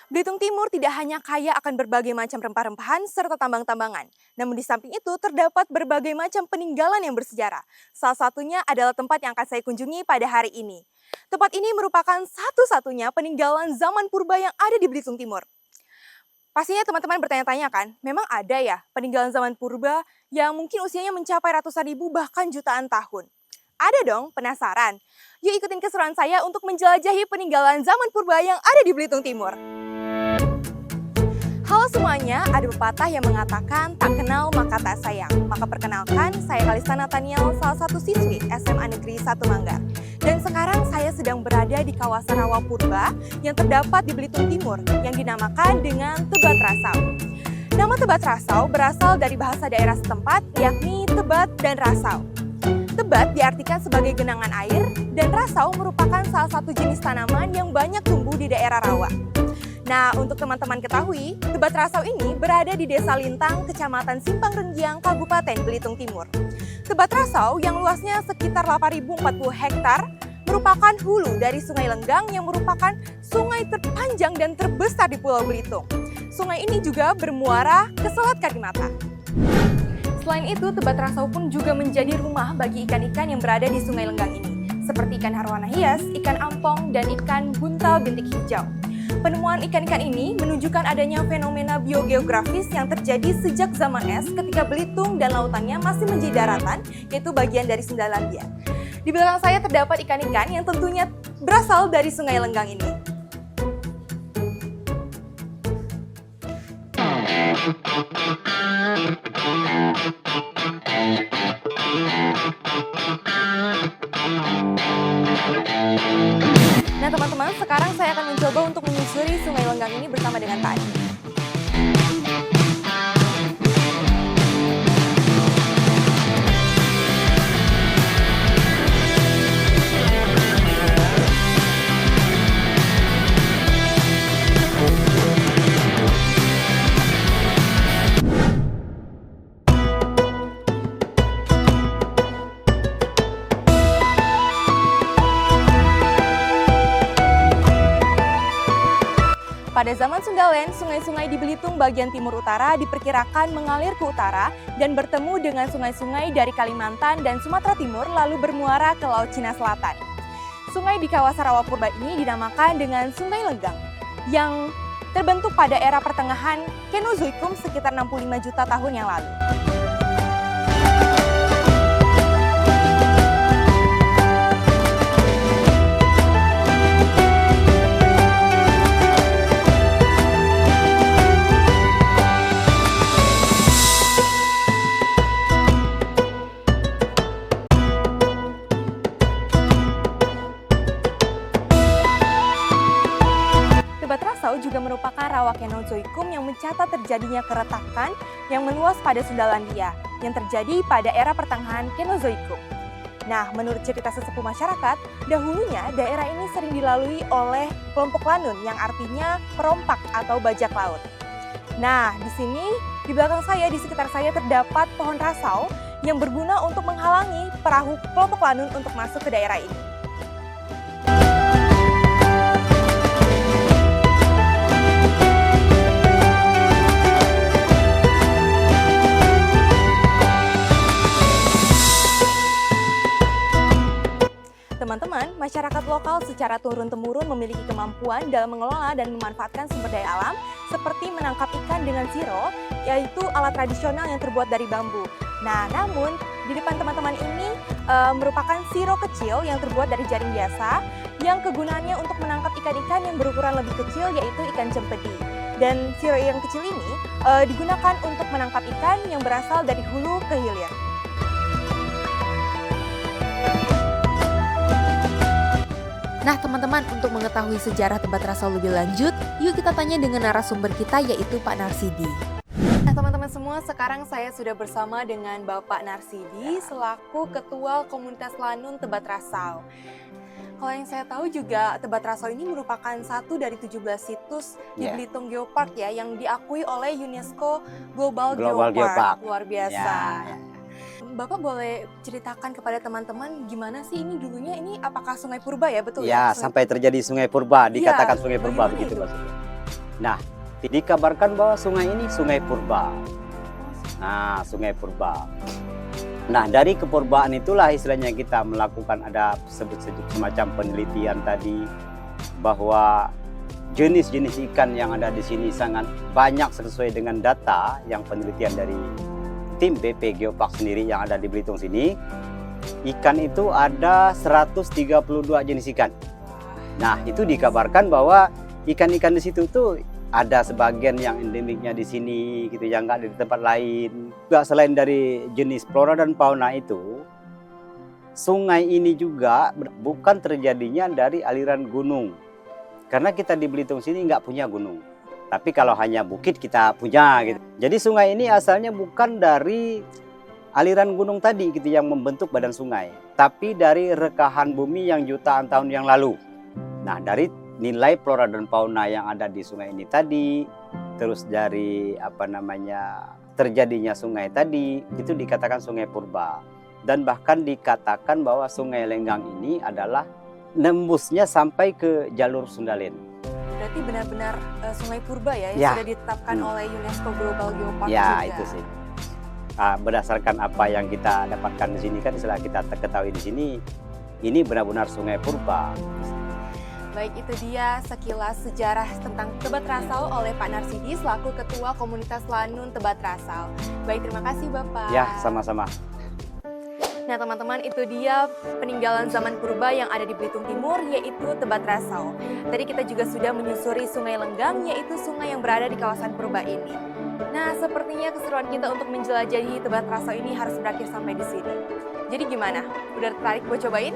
Belitung Timur tidak hanya kaya akan berbagai macam rempah-rempahan serta tambang-tambangan. Namun di samping itu terdapat berbagai macam peninggalan yang bersejarah. Salah satunya adalah tempat yang akan saya kunjungi pada hari ini. Tempat ini merupakan satu-satunya peninggalan zaman purba yang ada di Belitung Timur. Pastinya teman-teman bertanya-tanya kan, memang ada ya peninggalan zaman purba yang mungkin usianya mencapai ratusan ribu bahkan jutaan tahun? Ada dong, penasaran? Yuk ikutin keseruan saya untuk menjelajahi peninggalan zaman purba yang ada di Belitung Timur. Halo semuanya, ada pepatah yang mengatakan tak kenal maka tak sayang. Maka perkenalkan, saya Kalista Nathaniel, salah satu siswi SMA Negeri 1 Manggar. Dan sekarang saya sedang berada di kawasan rawa purba yang terdapat di Belitung Timur yang dinamakan dengan Tebat Rasau. Nama Tebat Rasau berasal dari bahasa daerah setempat yakni Tebat dan Rasau. Tebat diartikan sebagai genangan air dan rasau merupakan salah satu jenis tanaman yang banyak tumbuh di daerah rawa. Nah, untuk teman-teman ketahui, Tebat Rasau ini berada di Desa Lintang, Kecamatan Simpang Renggiang, Kabupaten Belitung Timur. Tebat Rasau yang luasnya sekitar 8.040 hektar merupakan hulu dari Sungai Lenggang yang merupakan sungai terpanjang dan terbesar di Pulau Belitung. Sungai ini juga bermuara ke Selat Karimata. Selain itu, Tebat Rasau pun juga menjadi rumah bagi ikan-ikan yang berada di Sungai Lenggang ini, seperti ikan arwana hias, ikan ampong, dan ikan buntal bintik hijau. Penemuan ikan-ikan ini menunjukkan adanya fenomena biogeografis yang terjadi sejak zaman es ketika Belitung dan lautannya masih menjadi daratan, yaitu bagian dari Sendalandia. Di belakang saya terdapat ikan-ikan yang tentunya berasal dari Sungai Lenggang ini. Nah teman-teman, sekarang saya akan mencoba untuk menyusuri Sungai Lenggang ini bersama dengan Pak Adi. Pada zaman Sundaland, sungai-sungai di Belitung bagian timur utara diperkirakan mengalir ke utara dan bertemu dengan sungai-sungai dari Kalimantan dan Sumatera Timur lalu bermuara ke Laut Cina Selatan. Sungai di kawasan rawa purba ini dinamakan dengan Sungai Lenggang yang terbentuk pada era pertengahan Kenozoikum sekitar 65 juta tahun yang lalu. Tebat Rasau juga merupakan rawa Kenozoikum yang mencatat terjadinya keretakan yang meluas pada Sendalandia yang terjadi pada era pertengahan Kenozoikum. Nah, menurut cerita sesepuh masyarakat, dahulunya daerah ini sering dilalui oleh kelompok Lanun yang artinya perompak atau bajak laut. Nah, di sini di belakang saya, di sekitar saya terdapat pohon rasau yang berguna untuk menghalangi perahu kelompok Lanun untuk masuk ke daerah ini. Teman-teman, masyarakat lokal secara turun-temurun memiliki kemampuan dalam mengelola dan memanfaatkan sumber daya alam seperti menangkap ikan dengan siro, yaitu alat tradisional yang terbuat dari bambu. Nah, namun di depan teman-teman ini merupakan siro kecil yang terbuat dari jaring biasa yang kegunaannya untuk menangkap ikan-ikan yang berukuran lebih kecil, yaitu ikan cempedi. Dan siro yang kecil ini digunakan untuk menangkap ikan yang berasal dari hulu ke hilir. Nah teman-teman, untuk mengetahui sejarah Tebat Rasau lebih lanjut, yuk kita tanya dengan narasumber kita yaitu Pak Narsidi. Nah teman-teman semua, sekarang saya sudah bersama dengan Bapak Narsidi selaku Ketua Komunitas Lanun Tebat Rasau. Kalau yang saya tahu juga Tebat Rasau ini merupakan satu dari 17 situs di Belitung Geopark ya, yang diakui oleh UNESCO Global Geopark. Luar biasa. Bapak boleh ceritakan kepada teman-teman gimana sih ini dulunya, ini apakah sungai purba ya, betul ya? Ya, sampai terjadi sungai purba, dikatakan sungai purba begitu maksudnya. Nah, dikabarkan bahwa sungai ini sungai purba. Nah, sungai purba. Nah, dari kepurbaan itulah istilahnya kita melakukan ada semacam penelitian tadi bahwa jenis-jenis ikan yang ada di sini sangat banyak sesuai dengan data yang penelitian dari tim BP Geopark sendiri yang ada di Belitung sini. Ikan itu ada 132 jenis ikan. Nah, itu dikabarkan bahwa ikan-ikan di situ tuh ada sebagian yang endemiknya di sini gitu, yang nggak ada di tempat lain. Juga selain dari jenis flora dan fauna itu, sungai ini juga bukan terjadinya dari aliran gunung. Karena kita di Belitung sini nggak punya gunung. Tapi kalau hanya bukit kita punya gitu. Jadi sungai ini asalnya bukan dari aliran gunung tadi gitu yang membentuk badan sungai, tapi dari rekahan bumi yang jutaan tahun yang lalu. Nah, dari nilai flora dan fauna yang ada di sungai ini tadi, terus dari terjadinya sungai tadi, itu dikatakan sungai purba. Dan bahkan dikatakan bahwa sungai Lenggang ini adalah nembusnya sampai ke jalur Sundalen. Berarti benar-benar sungai purba ya, yang Ya. sudah ditetapkan oleh UNESCO Global Geopark Ya, juga. itu sih. Berdasarkan apa yang kita dapatkan di sini kan, setelah kita ketahui di sini, ini benar-benar sungai purba. Baik, itu dia sekilas sejarah tentang Tebat Rasau oleh Pak Narsidi selaku Ketua Komunitas Lanun Tebat Rasau. Baik, terima kasih Bapak. Ya, sama-sama. Nah teman-teman, itu dia peninggalan zaman purba yang ada di Belitung Timur, yaitu Tebat Rasau. Tadi kita juga sudah menyusuri Sungai Lenggang, yaitu sungai yang berada di kawasan purba ini. Nah, sepertinya keseruan kita untuk menjelajahi Tebat Rasau ini harus berakhir sampai di sini. Jadi gimana? Udah tertarik buat cobain?